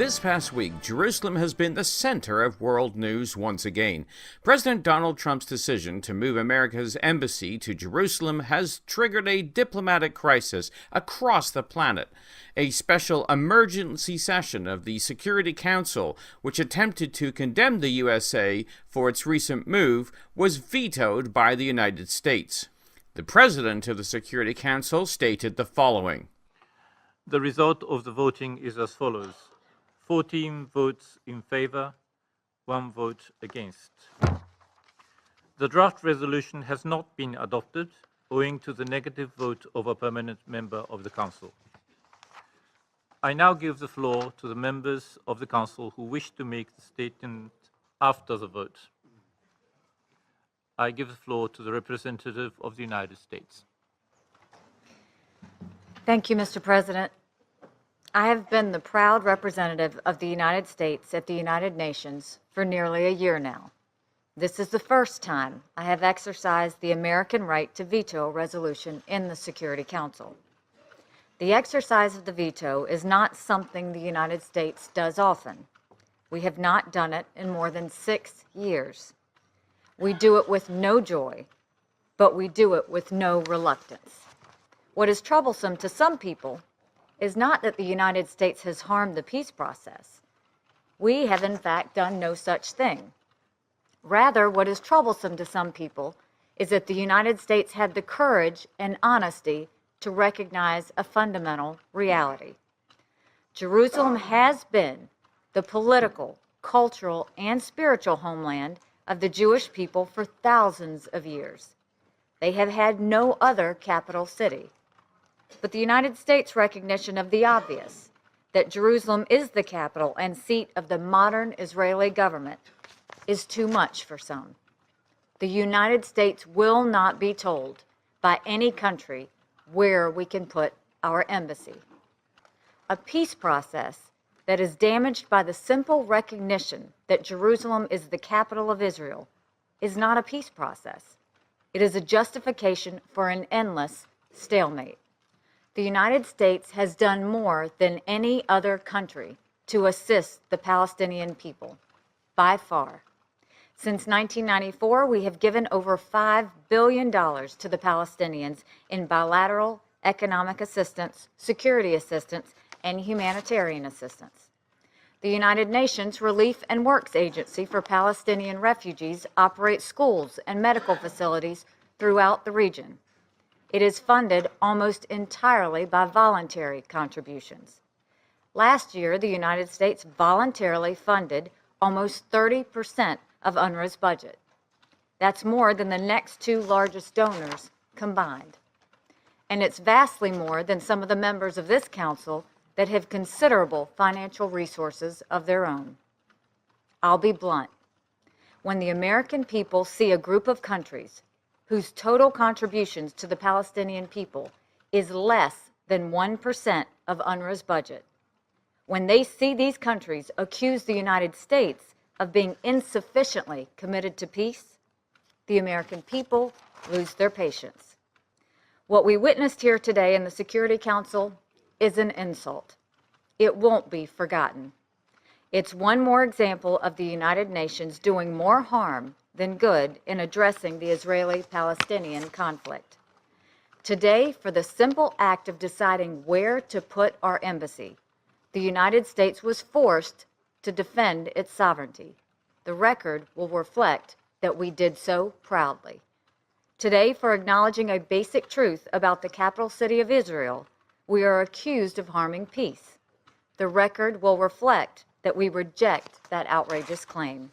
This past week, Jerusalem has been the center of world news once again. President Donald Trump's decision to move America's embassy to Jerusalem has triggered a diplomatic crisis across the planet. A special emergency session of the Security Council, which attempted to condemn the USA for its recent move, was vetoed by the United States. The president of the Security Council stated the following. The result of the voting is as follows. 14 votes in favor, 1 vote against. The draft resolution has not been adopted owing to the negative vote of a permanent member of the Council. I now give the floor to the members of the Council who wish to make the statement after the vote. I give the floor to the representative of the United States. Thank you, Mr. President. I have been the proud representative of the United States at the United Nations for nearly a year now. This is the first time I have exercised the American right to veto a resolution in the Security Council. The exercise of the veto is not something the United States does often. We have not done it in more than 6 years. We do it with no joy, but we do it with no reluctance. What is troublesome to some people is not that the United States has harmed the peace process. We have in fact done no such thing. Rather, what is troublesome to some people is that the United States had the courage and honesty to recognize a fundamental reality. Jerusalem has been the political, cultural, and spiritual homeland of the Jewish people for thousands of years. They have had no other capital city. But the United States' recognition of the obvious, that Jerusalem is the capital and seat of the modern Israeli government, is too much for some. The United States will not be told by any country where we can put our embassy. A peace process that is damaged by the simple recognition that Jerusalem is the capital of Israel is not a peace process. It is a justification for an endless stalemate. The United States has done more than any other country to assist the Palestinian people, by far. Since 1994, we have given over $5 billion to the Palestinians in bilateral economic assistance, security assistance, and humanitarian assistance. The United Nations Relief and Works Agency for Palestinian Refugees operates schools and medical facilities throughout the region. It is funded almost entirely by voluntary contributions. Last year, the United States voluntarily funded almost 30% of UNRWA's budget. That's more than the next 2 largest donors combined. And it's vastly more than some of the members of this council that have considerable financial resources of their own. I'll be blunt. When the American people see a group of countries whose total contributions to the Palestinian people is less than 1% of UNRWA's budget, when they see these countries accuse the United States of being insufficiently committed to peace, the American people lose their patience. What we witnessed here today in the Security Council is an insult. It won't be forgotten. It's one more example of the United Nations doing more harm than good in addressing the Israeli-Palestinian conflict. Today, for the simple act of deciding where to put our embassy, the United States was forced to defend its sovereignty. The record will reflect that we did so proudly. Today, for acknowledging a basic truth about the capital city of Israel, we are accused of harming peace. The record will reflect that we reject that outrageous claim.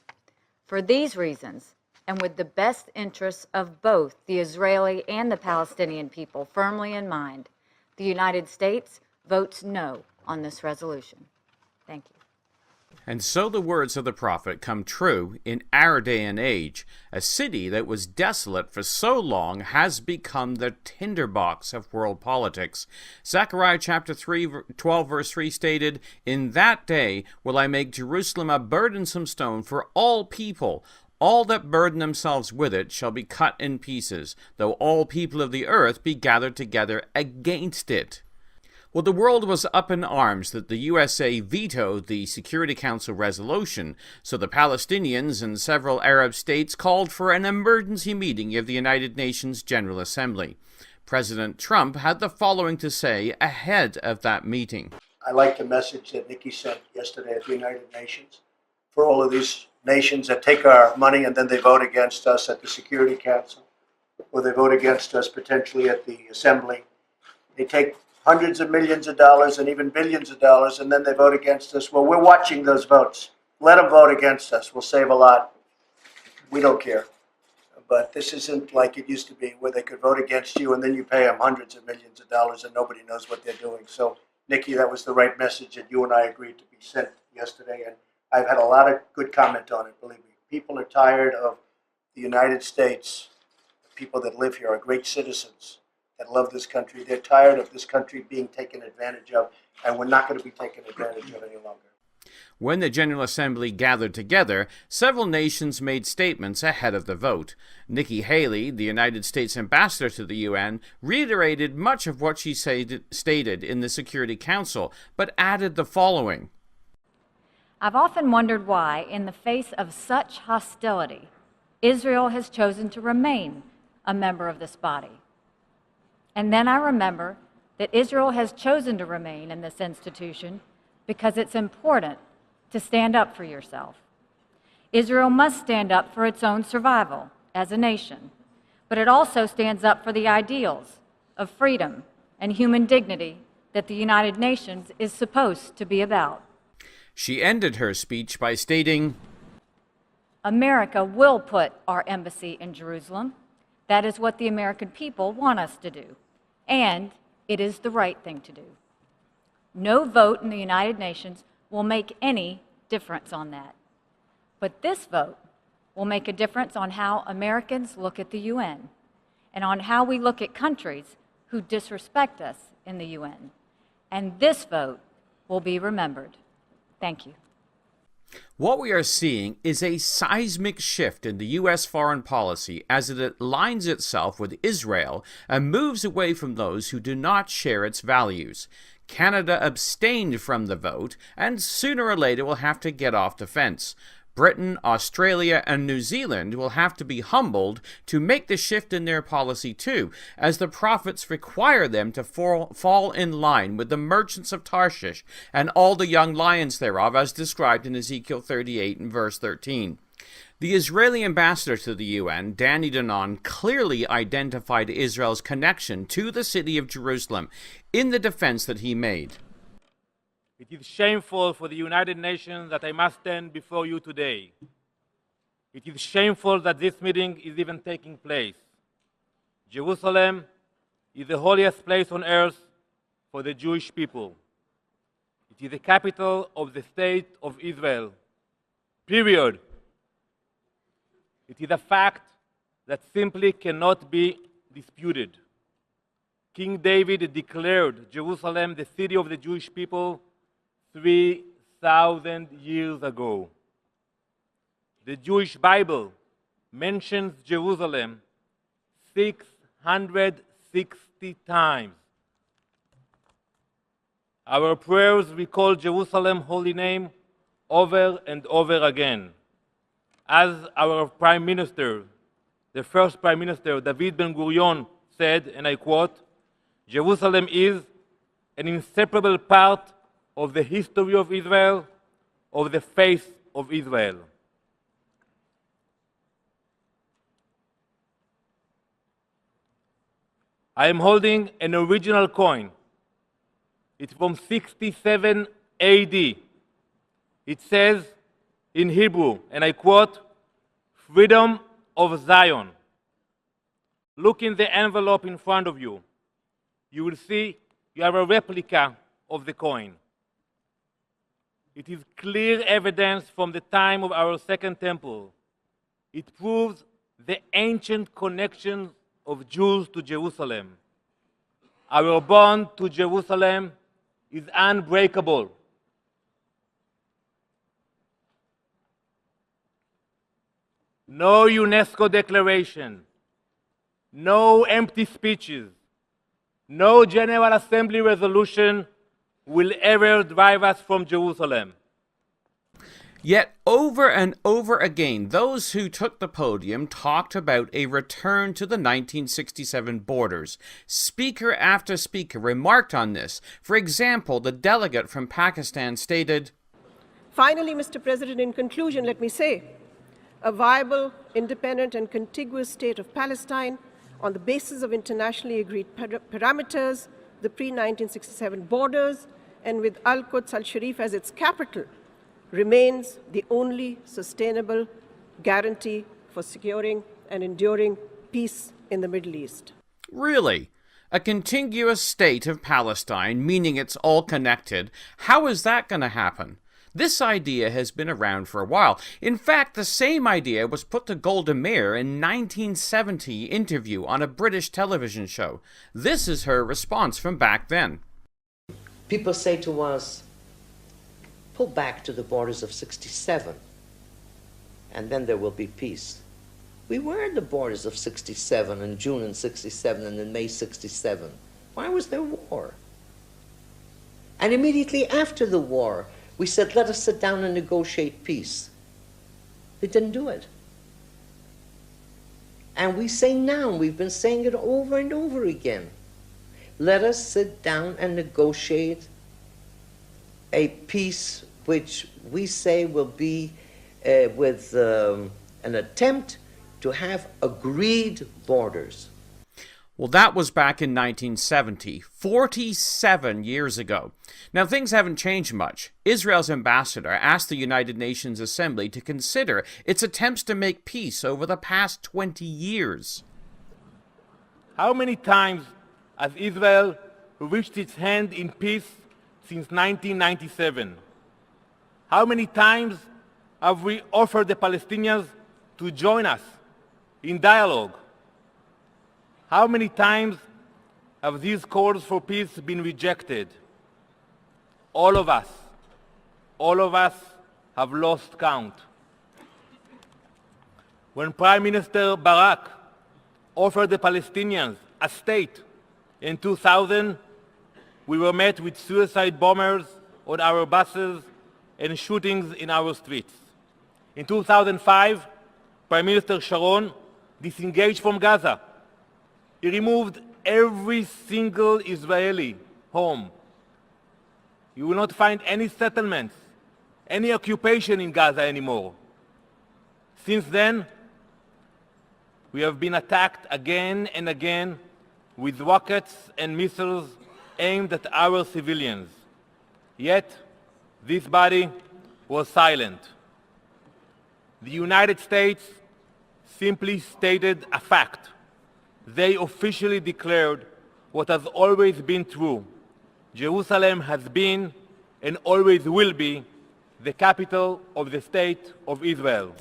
For these reasons, and with the best interests of both the Israeli and the Palestinian people firmly in mind, the United States votes no on this resolution. Thank you. And so the words of the prophet come true in our day and age. A city that was desolate for so long has become the tinderbox of world politics. Zechariah chapter 12 verse 3 stated, "In that day will I make Jerusalem a burdensome stone for all people. All that burden themselves with it shall be cut in pieces, though all people of the earth be gathered together against it." Well, the world was up in arms that the USA vetoed the Security Council resolution, so the Palestinians and several Arab states called for an emergency meeting of the United Nations General Assembly. President Trump had the following to say ahead of that meeting. I like the message that Nikki sent yesterday at the United Nations for all of these nations that take our money and then they vote against us at the Security Council, or they vote against us potentially at the Assembly. They take hundreds of millions of dollars and even billions of dollars, and then they vote against us. Well, we're watching those votes. Let them vote against us. We'll save a lot. We don't care. But this isn't like it used to be, where they could vote against you and then you pay them hundreds of millions of dollars and nobody knows what they're doing. So, Nikki, that was the right message that you and I agreed to be sent yesterday, and I've had a lot of good comment on it, believe me. People are tired of the United States. The people that live here are great citizens that love this country. They're tired of this country being taken advantage of, and we're not going to be taken advantage of any longer. When the General Assembly gathered together, several nations made statements ahead of the vote. Nikki Haley, the United States ambassador to the UN, reiterated much of what she stated in the Security Council, but added the following. I've often wondered why, in the face of such hostility, Israel has chosen to remain a member of this body. And then I remember that Israel has chosen to remain in this institution because it's important to stand up for yourself. Israel must stand up for its own survival as a nation, but it also stands up for the ideals of freedom and human dignity that the United Nations is supposed to be about. She ended her speech by stating, America will put our embassy in Jerusalem. That is what the American people want us to do, and it is the right thing to do. No vote in the United Nations will make any difference on that. But this vote will make a difference on how Americans look at the UN and on how we look at countries who disrespect us in the UN. And this vote will be remembered. Thank you. What we are seeing is a seismic shift in the U.S. foreign policy as it aligns itself with Israel and moves away from those who do not share its values. Canada abstained from the vote, and sooner or later will have to get off the fence. Britain, Australia, and New Zealand will have to be humbled to make the shift in their policy too, as the prophets require them to fall in line with the merchants of Tarshish and all the young lions thereof, as described in Ezekiel 38 and verse 13. The Israeli ambassador to the UN, Danny Danon, clearly identified Israel's connection to the city of Jerusalem in the defense that he made. It is shameful for the United Nations that I must stand before you today. It is shameful that this meeting is even taking place. Jerusalem is the holiest place on earth for the Jewish people. It is the capital of the state of Israel. Period. It is a fact that simply cannot be disputed. King David declared Jerusalem the city of the Jewish people 3,000 years ago. The Jewish Bible mentions Jerusalem 660 times. Our prayers recall Jerusalem's holy name over and over again. As our Prime Minister, the first Prime Minister, David Ben-Gurion, said, and I quote, Jerusalem is an inseparable part of the history of Israel, of the faith of Israel. I am holding an original coin. It's from 67 AD. It says in Hebrew, and I quote, Freedom of Zion. Look in the envelope in front of you. You will see you have a replica of the coin. It is clear evidence from the time of our Second Temple. It proves the ancient connection of Jews to Jerusalem. Our bond to Jerusalem is unbreakable. No UNESCO declaration, no empty speeches, No General Assembly resolution will ever drive us from Jerusalem. Yet over and over again, those who took the podium talked about a return to the 1967 borders. Speaker after speaker remarked on this. For example, the delegate from Pakistan stated, "Finally, Mr. President, in conclusion, let me say, a viable, independent, and contiguous state of Palestine on the basis of internationally agreed parameters, the pre-1967 borders, and with Al-Quds al-Sharif as its capital, remains the only sustainable guarantee for securing and enduring peace in the Middle East." Really? A contiguous state of Palestine, meaning it's all connected? How is that going to happen? This idea has been around for a while. In fact, the same idea was put to Golda Meir in 1970 interview on a British television show. This is her response from back then. People say to us, pull back to the borders of 67, and then there will be peace. We were in the borders of 67 in June in 67 and in May 67. Why was there war? And immediately after the war, we said, let us sit down and negotiate peace. They didn't do it. And we say now, we've been saying it over and over again, let us sit down and negotiate a peace which we say will be with an attempt to have agreed borders. Well, that was back in 1970, 47 years ago. Now, things haven't changed much. Israel's ambassador asked the United Nations Assembly to consider its attempts to make peace over the past 20 years. How many times has Israel reached its hand in peace since 1997? How many times have we offered the Palestinians to join us in dialogue? How many times have these calls for peace been rejected? All of us have lost count. When Prime Minister Barak offered the Palestinians a state in 2000, we were met with suicide bombers on our buses and shootings in our streets. In 2005, Prime Minister Sharon disengaged from Gaza. He removed every single Israeli home. You will not find any settlements, any occupation in Gaza anymore. Since then, we have been attacked again and again with rockets and missiles aimed at our civilians. Yet, this body was silent. The United States simply stated a fact. They officially declared what has always been true. Jerusalem has been and always will be the capital of the State of Israel.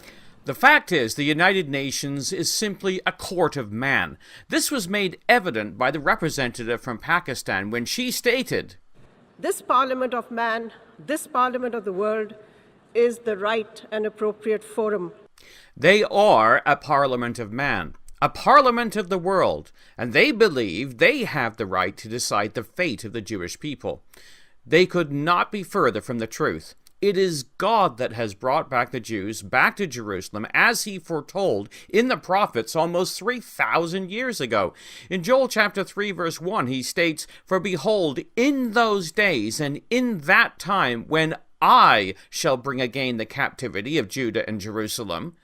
The fact is, the United Nations is simply a court of man. This was made evident by the representative from Pakistan when she stated, "This parliament of man, this parliament of the world, is the right and appropriate forum." They are a parliament of man, a parliament of the world, and they believe they have the right to decide the fate of the Jewish people. They could not be further from the truth. It is God that has brought back the Jews back to Jerusalem as he foretold in the prophets almost 3,000 years ago. In Joel chapter 3 verse 1 he states, "For behold, in those days and in that time when I shall bring again the captivity of Judah and Jerusalem."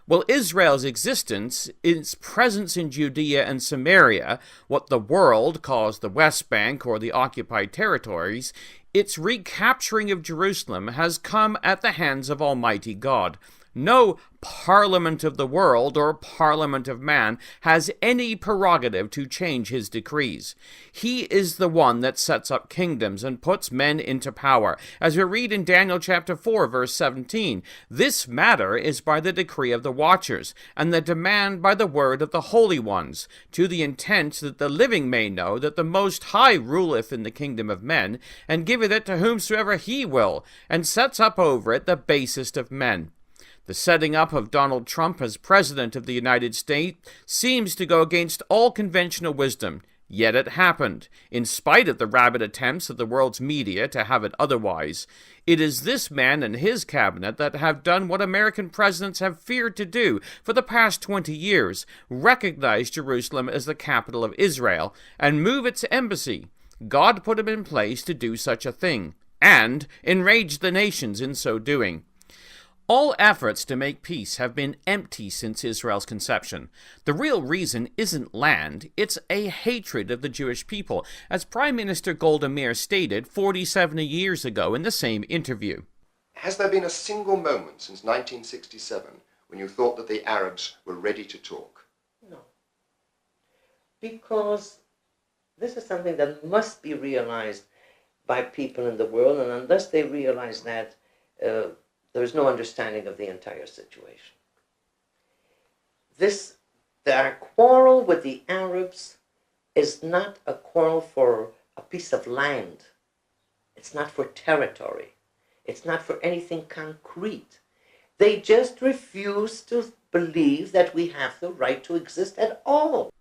Well, Israel's existence, its presence in Judea and Samaria, what the world calls the West Bank or the occupied territories, its recapturing of Jerusalem has come at the hands of Almighty God. No parliament of the world or parliament of man has any prerogative to change his decrees. He is the one that sets up kingdoms and puts men into power. As we read in Daniel chapter 4, verse 17, this matter is by the decree of the watchers, and the demand by the word of the holy ones, to the intent that the living may know that the Most High ruleth in the kingdom of men, and giveth it to whomsoever he will, and sets up over it the basest of men. The setting up of Donald Trump as President of the United States seems to go against all conventional wisdom. Yet it happened, in spite of the rabid attempts of the world's media to have it otherwise. It is this man and his cabinet that have done what American presidents have feared to do for the past 20 years, recognize Jerusalem as the capital of Israel and move its embassy. God put him in place to do such a thing, and enrage the nations in so doing. All efforts to make peace have been empty since Israel's conception. The real reason isn't land, it's a hatred of the Jewish people, as Prime Minister Golda Meir stated 47 years ago in the same interview. Has there been a single moment since 1967 when you thought that the Arabs were ready to talk? No. Because this is something that must be realized by people in the world, and unless they realize that, there is no understanding of the entire situation. Our quarrel with the Arabs is not a quarrel for a piece of land. It's not for territory. It's not for anything concrete. They just refuse to believe that we have the right to exist at all.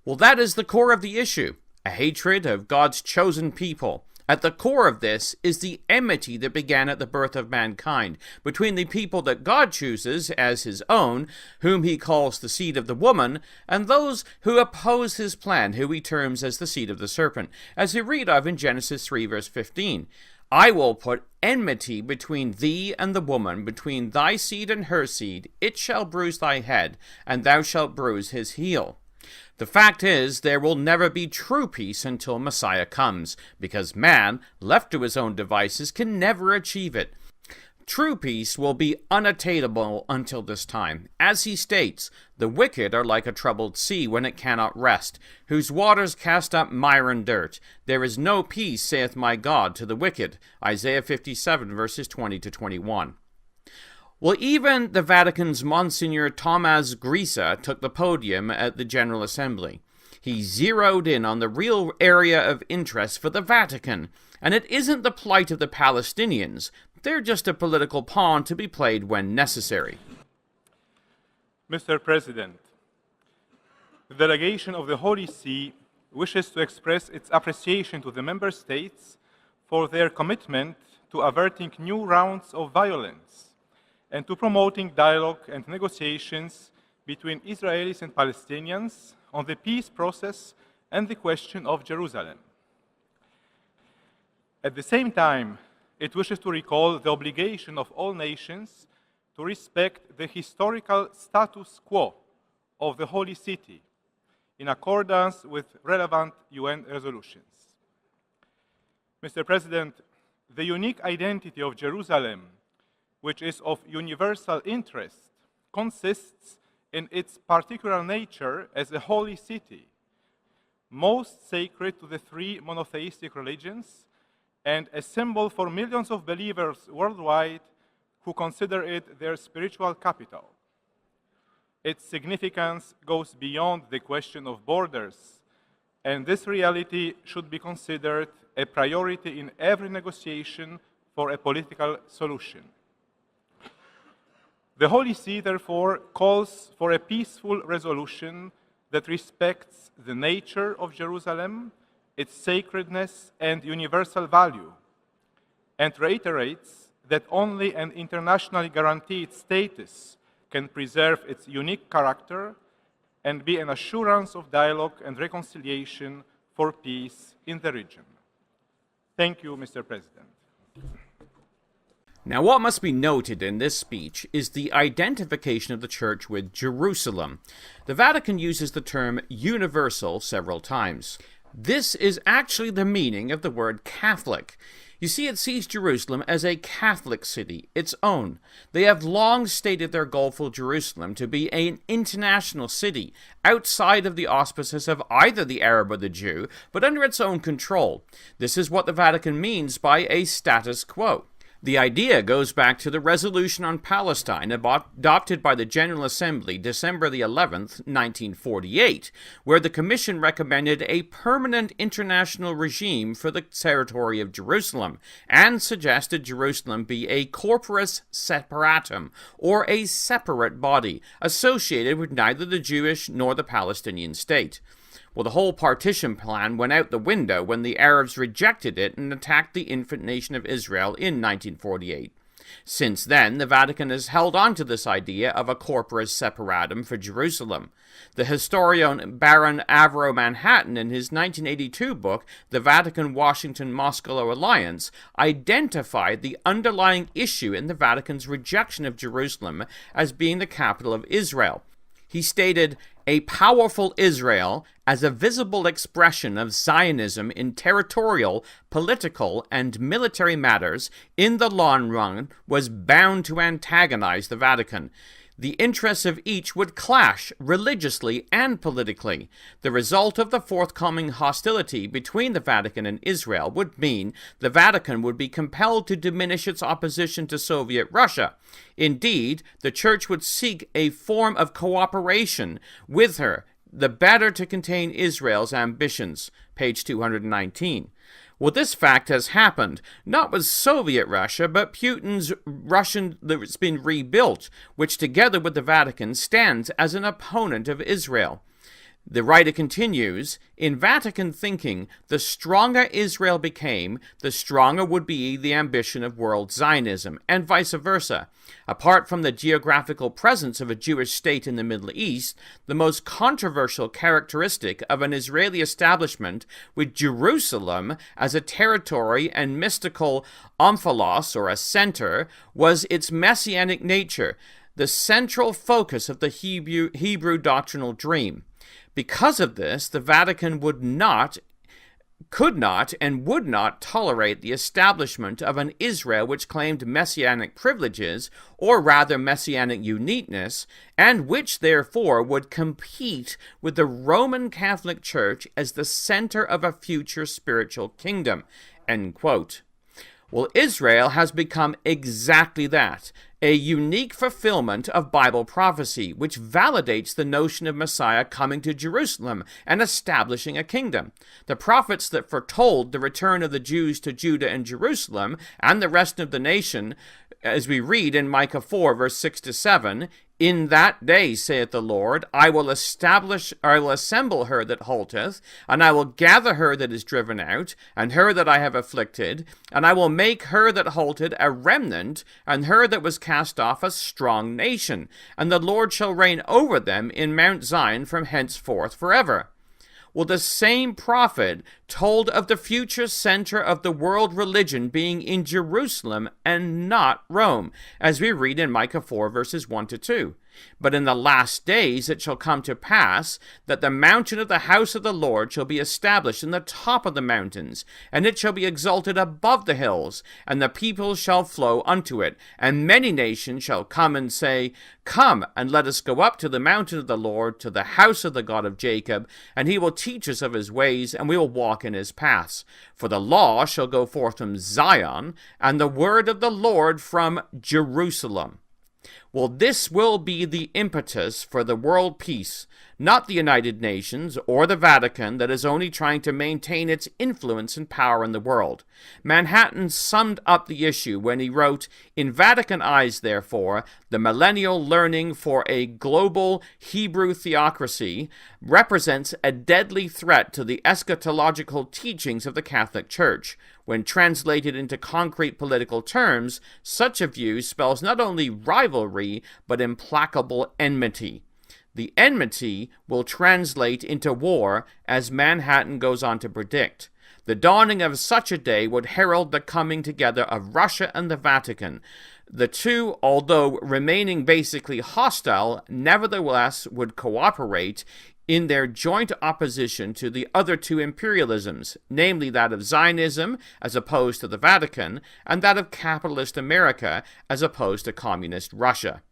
Well, that is the core of the issue, a hatred of God's chosen people. At the core of this is the enmity that began at the birth of mankind between the people that God chooses as his own, whom he calls the seed of the woman, and those who oppose his plan, who he terms as the seed of the serpent, as we read of in Genesis 3 verse 15. I will put enmity between thee and the woman, between thy seed and her seed. It shall bruise thy head, and thou shalt bruise his heel. The fact is, there will never be true peace until Messiah comes, because man, left to his own devices, can never achieve it. True peace will be unattainable until this time. As he states, the wicked are like a troubled sea when it cannot rest, whose waters cast up mire and dirt. There is no peace, saith my God, to the wicked. Isaiah 57, verses 20 to 21. Well, even the Vatican's Monsignor Thomas Grisa took the podium at the General Assembly. He zeroed in on the real area of interest for the Vatican, and it isn't the plight of the Palestinians. They're just a political pawn to be played when necessary. Mr. President, the delegation of the Holy See wishes to express its appreciation to the member states for their commitment to averting new rounds of violence and to promoting dialogue and negotiations between Israelis and Palestinians on the peace process and the question of Jerusalem. At the same time, it wishes to recall the obligation of all nations to respect the historical status quo of the Holy City in accordance with relevant UN resolutions. Mr. President, the unique identity of Jerusalem, which is of universal interest, consists in its particular nature as a holy city, most sacred to the three monotheistic religions, and a symbol for millions of believers worldwide who consider it their spiritual capital. Its significance goes beyond the question of borders, and this reality should be considered a priority in every negotiation for a political solution. The Holy See, therefore, calls for a peaceful resolution that respects the nature of Jerusalem, its sacredness and universal value, and reiterates that only an internationally guaranteed status can preserve its unique character and be an assurance of dialogue and reconciliation for peace in the region. Thank you, Mr. President. Now, what must be noted in this speech is the identification of the Church with Jerusalem. The Vatican uses the term universal several times. This is actually the meaning of the word Catholic. You see, it sees Jerusalem as a Catholic city, its own. They have long stated their goal for Jerusalem to be an international city, outside of the auspices of either the Arab or the Jew, but under its own control. This is what the Vatican means by a status quo. The idea goes back to the resolution on Palestine adopted by the General Assembly December the 11th, 1948, where the Commission recommended a permanent international regime for the territory of Jerusalem and suggested Jerusalem be a corporis separatum, or a separate body, associated with neither the Jewish nor the Palestinian state. Well, the whole partition plan went out the window when the Arabs rejected it and attacked the infant nation of Israel in 1948. Since then, the Vatican has held on to this idea of a corporis separatum for Jerusalem. The historian Baron Avro Manhattan, in his 1982 book, The Vatican-Washington-Moscow Alliance, identified the underlying issue in the Vatican's rejection of Jerusalem as being the capital of Israel. He stated, "A powerful Israel, as a visible expression of Zionism in territorial, political, and military matters, in the long run, was bound to antagonize the Vatican. The interests of each would clash religiously and politically. The result of the forthcoming hostility between the Vatican and Israel would mean the Vatican would be compelled to diminish its opposition to Soviet Russia. Indeed, the Church would seek a form of cooperation with her, the better to contain Israel's ambitions." Page 219. Well, this fact has happened, not with Soviet Russia, but Putin's Russian that's been rebuilt, which together with the Vatican stands as an opponent of Israel. The writer continues, "In Vatican thinking, the stronger Israel became, the stronger would be the ambition of world Zionism, and vice versa. Apart from the geographical presence of a Jewish state in the Middle East, the most controversial characteristic of an Israeli establishment with Jerusalem as a territory and mystical omphalos, or a center, was its messianic nature, the central focus of the Hebrew doctrinal dream. Because of this, the Vatican could not, and would not tolerate the establishment of an Israel which claimed messianic privileges, or rather messianic uniqueness, and which therefore would compete with the Roman Catholic Church as the center of a future spiritual kingdom." End quote. Well, Israel has become exactly that, a unique fulfillment of Bible prophecy, which validates the notion of Messiah coming to Jerusalem and establishing a kingdom. The prophets that foretold the return of the Jews to Judah and Jerusalem and the rest of the nation, as we read in Micah 4, verse 6-7, "In that day, saith the Lord, I will assemble her that halteth, and I will gather her that is driven out, and her that I have afflicted, and I will make her that halted a remnant, and her that was cast off a strong nation, and the Lord shall reign over them in Mount Zion from henceforth forever." Well, the same prophet told of the future center of the world religion being in Jerusalem and not Rome, as we read in Micah 4, verses 1-2. "But in the last days it shall come to pass that the mountain of the house of the Lord shall be established in the top of the mountains, and it shall be exalted above the hills, and the people shall flow unto it. And many nations shall come and say, Come, and let us go up to the mountain of the Lord, to the house of the God of Jacob, and he will teach us of his ways, and we will walk in his paths. For the law shall go forth from Zion, and the word of the Lord from Jerusalem." Well, this will be the impetus for the world peace, not the United Nations or the Vatican that is only trying to maintain its influence and power in the world. Manhattan summed up the issue when he wrote, "In Vatican eyes, therefore, the millennial learning for a global Hebrew theocracy represents a deadly threat to the eschatological teachings of the Catholic Church. When translated into concrete political terms, such a view spells not only rivalry, but implacable enmity. The enmity will translate into war, as Manhattan goes on to predict. The dawning of such a day would herald the coming together of Russia and the Vatican. The two, although remaining basically hostile, nevertheless would cooperate in their joint opposition to the other two imperialisms, namely that of Zionism as opposed to the Vatican, and that of capitalist America as opposed to communist Russia."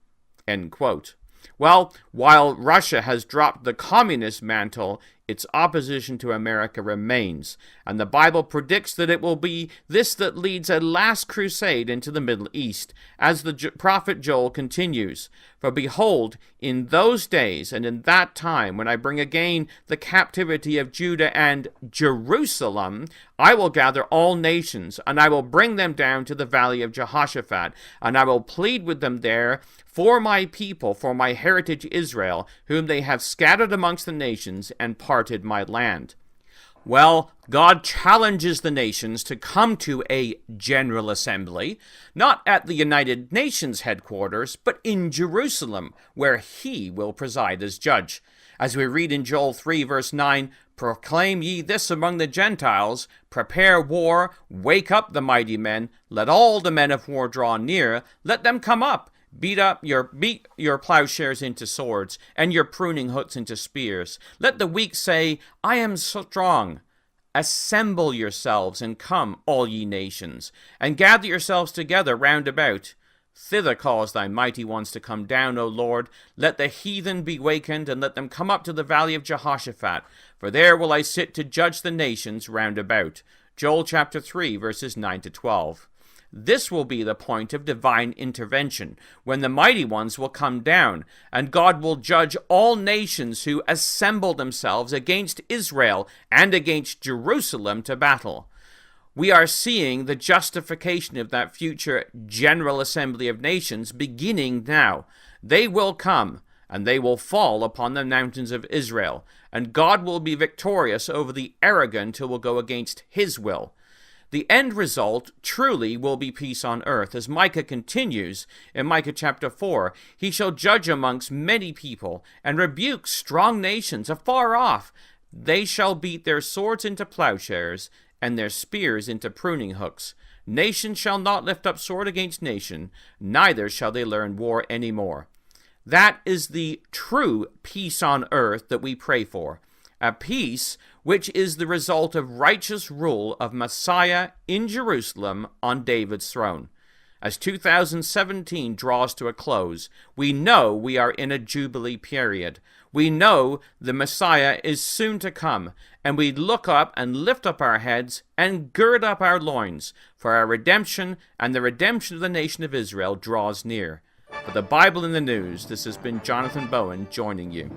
End quote. Well, while Russia has dropped the communist mantle, its opposition to America remains, and the Bible predicts that it will be this that leads a last crusade into the Middle East, as the prophet Joel continues, For behold, in those days and in that time, when I bring again the captivity of Judah and Jerusalem, I will gather all nations, and I will bring them down to the valley of Jehoshaphat, and I will plead with them there for my people, for my heritage Israel, whom they have scattered amongst the nations and parted my land. Well, God challenges the nations to come to a general assembly, not at the United Nations headquarters, but in Jerusalem, where he will preside as judge. As we read in Joel 3, verse 9, "Proclaim ye this among the Gentiles, prepare war, wake up the mighty men, let all the men of war draw near, let them come up. Beat your plowshares into swords, and your pruning hooks into spears. Let the weak say, I am strong. Assemble yourselves, and come, all ye nations, and gather yourselves together round about. Thither cause thy mighty ones to come down, O Lord. Let the heathen be wakened, and let them come up to the valley of Jehoshaphat. For there will I sit to judge the nations round about." Joel chapter 3, verses 9 to 12. This will be the point of divine intervention, when the mighty ones will come down, and God will judge all nations who assemble themselves against Israel and against Jerusalem to battle. We are seeing the justification of that future General Assembly of Nations beginning now. They will come, and they will fall upon the mountains of Israel, and God will be victorious over the arrogant who will go against his will. The end result truly will be peace on earth. As Micah continues in Micah chapter 4, he shall judge amongst many people and rebuke strong nations afar off. They shall beat their swords into plowshares and their spears into pruning hooks. Nation shall not lift up sword against nation, neither shall they learn war any more. That is the true peace on earth that we pray for. A peace which is the result of righteous rule of Messiah in Jerusalem on David's throne. As 2017 draws to a close, we know we are in a Jubilee period. We know the Messiah is soon to come, and we look up and lift up our heads and gird up our loins, for our redemption and the redemption of the nation of Israel draws near. For the Bible in the News, this has been Jonathan Bowen joining you.